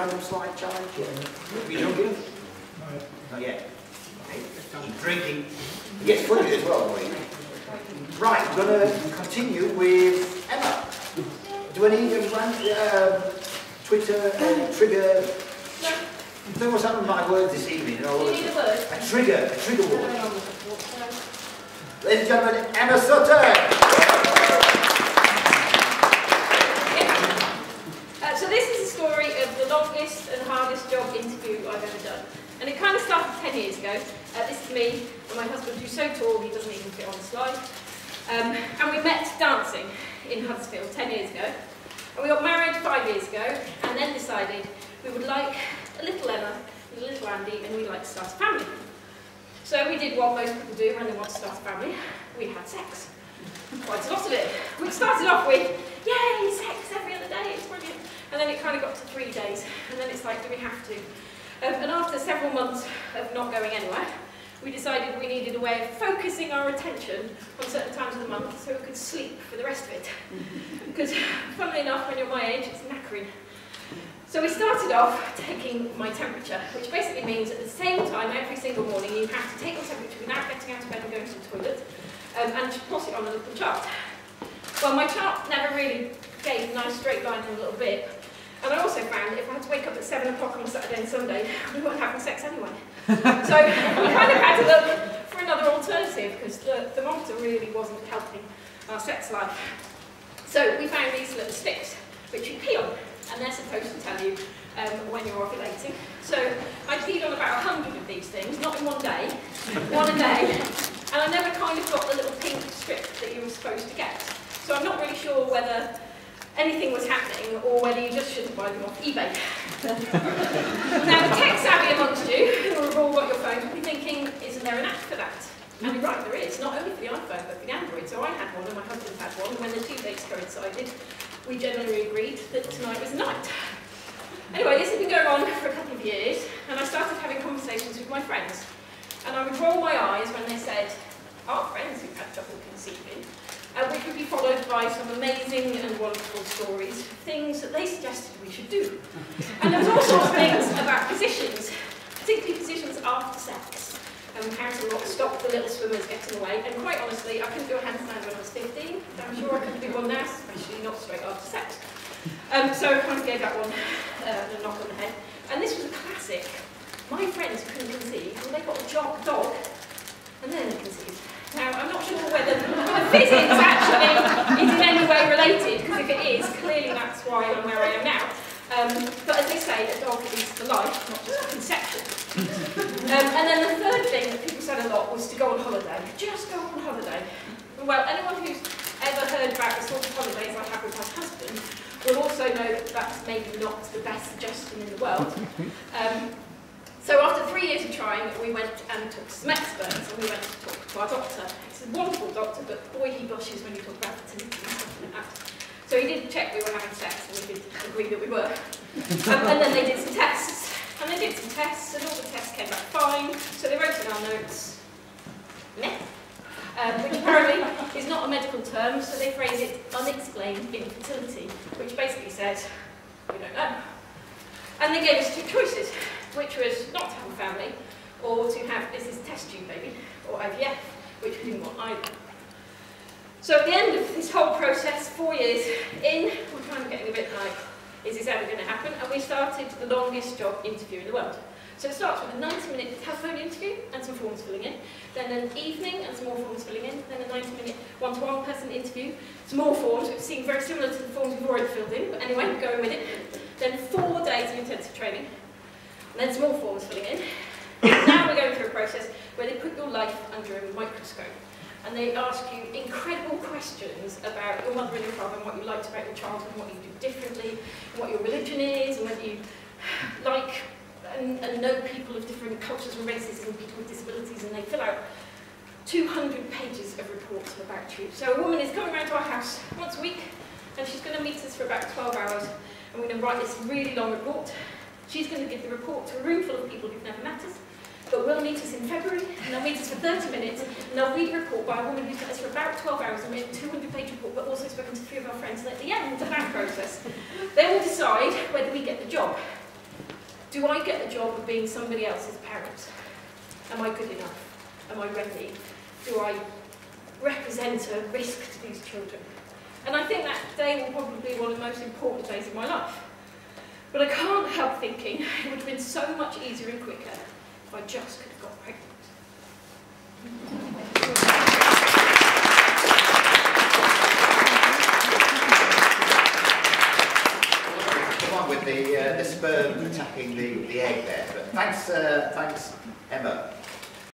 random slide challenge yet? Have you drunk it? Not yet. Keep drinking. It gets funny as well, boy. Right, I'm going to continue with Emma. Do I need a Twitter trigger? No. I think what's happened with my words this evening. Do you need a word? A trigger word. Ladies and gentlemen, Emma Sutton. So this is the story of the longest and hardest job interview I've ever done. And it kind of started 10 years ago. This is me and my husband, who's so tall he doesn't even fit on the slide. And we met dancing in Huddersfield 10 years ago. And we got married 5 years ago, and then decided we would like a little Emma and a little Andy, and we'd like to start a family. So we did what most people do when they want to start a family. We had sex. Quite a lot of it. We started off with, yay, sex every other day, it's brilliant. And then it kind of got to 3 days, and then it's like, do we have to? And after several months of not going anywhere, we decided we needed a way of focusing our attention on certain times of the month so we could sleep for the rest of it. Because, funnily enough, when you're my age, it's knackering. So we started off taking my temperature, which basically means at the same time, every single morning, you have to take your temperature without getting out of bed and going to the toilet, and plot it on a little chart. Well, my chart never really gave a nice straight line in a little bit. And I also found if I had to wake up at 7 o'clock on a Saturday and Sunday, we weren't having sex anyway. So we kind of had to look for another alternative because the thermometer really wasn't helping our sex life. So we found these little sticks, which you pee on, and they're supposed to tell you when you're ovulating. So I peed on about 100 of these things, not in one day, one a day, and I never kind of got the little pink strip that you were supposed to get. So I'm not really sure whether anything was happening, or whether you just shouldn't buy them off eBay. Now, the tech-savvy amongst you, who have all got your phones, will be thinking, isn't there an app for that? And you're right, there is, not only for the iPhone, but for the Android. So I had one, and my husband had one, and when the due dates coincided, we generally agreed that tonight was the night. Anyway, this had been going on for a couple of years, and I started having conversations with my friends. And I would roll my eyes when they said, our friends who've had trouble conceiving, which would be followed by some amazing and wonderful stories, things that they suggested we should do. And there was all sorts of things about positions, particularly positions after sex, and how to stop the little swimmers getting away. And quite honestly, I couldn't do a handstand when I was 15. I'm sure I couldn't do one now, especially not straight after sex. So I kind of gave that one a knock on the head. And this was a classic. My friends couldn't conceive, and they got a dog, and then they conceived. Now, I'm not sure whether the physics actually is in any way related, because if it is, clearly that's why I'm where I am now. But as they say, a dog is for life, not just for conception. And then the third thing that people said a lot was to go on holiday. Just go on holiday. Well, anyone who's ever heard about the sort of holidays I have with my husband will also know that that's maybe not the best suggestion in the world. So after 3 years of trying, we went and took some experts, and we went to talk to our doctor. He's a wonderful doctor, but boy, he blushes when you talk about fertility and stuff like that. So he did check we were having sex, and we did agree that we were. And then they did some tests. And they did some tests, and all the tests came back fine. So they wrote in our notes, meh, which apparently is not a medical term, so they phrase it unexplained infertility, which basically says, we don't know. And they gave us two choices, which was not to have a family, or to have, this is test tube baby, or IVF, which we didn't want either. So at the end of this whole process, 4 years in, we're kind of getting a bit like, is this ever going to happen? And we started the longest job interview in the world. So it starts with a 90-minute telephone interview and some forms filling in, then an evening and some more forms filling in, then a 90-minute one-to-one person interview, some more forms, which seem very similar to the forms we've already filled in, but anyway, we're going with it. Then 4 days of intensive training, and then some more forms filling in. Now we're going through a process where they put your life under a microscope, and they ask you incredible questions about your mother and your father, and what you liked about your childhood, and what you do differently, and what your religion is, and whether you like and know people of different cultures and races and people with disabilities, and they fill out 200 pages of reports about you. So a woman is coming around to our house once a week, and she's going to meet us for about 12 hours, and we're going to write this really long report. She's going to give the report to a room full of people who've never met us, but will meet us in February, and they'll meet us for 30 minutes, and they'll read a report by a woman who's met us for about 12 hours and written a 200-page report, but also spoken to 3 of our friends, and at the end of that process, they will decide whether we get the job. Do I get the job of being somebody else's parent? Am I good enough? Am I ready? Do I represent a risk to these children? And I think that day will probably be one of the most important days of my life. But I can't help thinking it would have been so much easier and quicker if I just could have got pregnant. Come on with the sperm attacking the egg there. But thanks, Emma.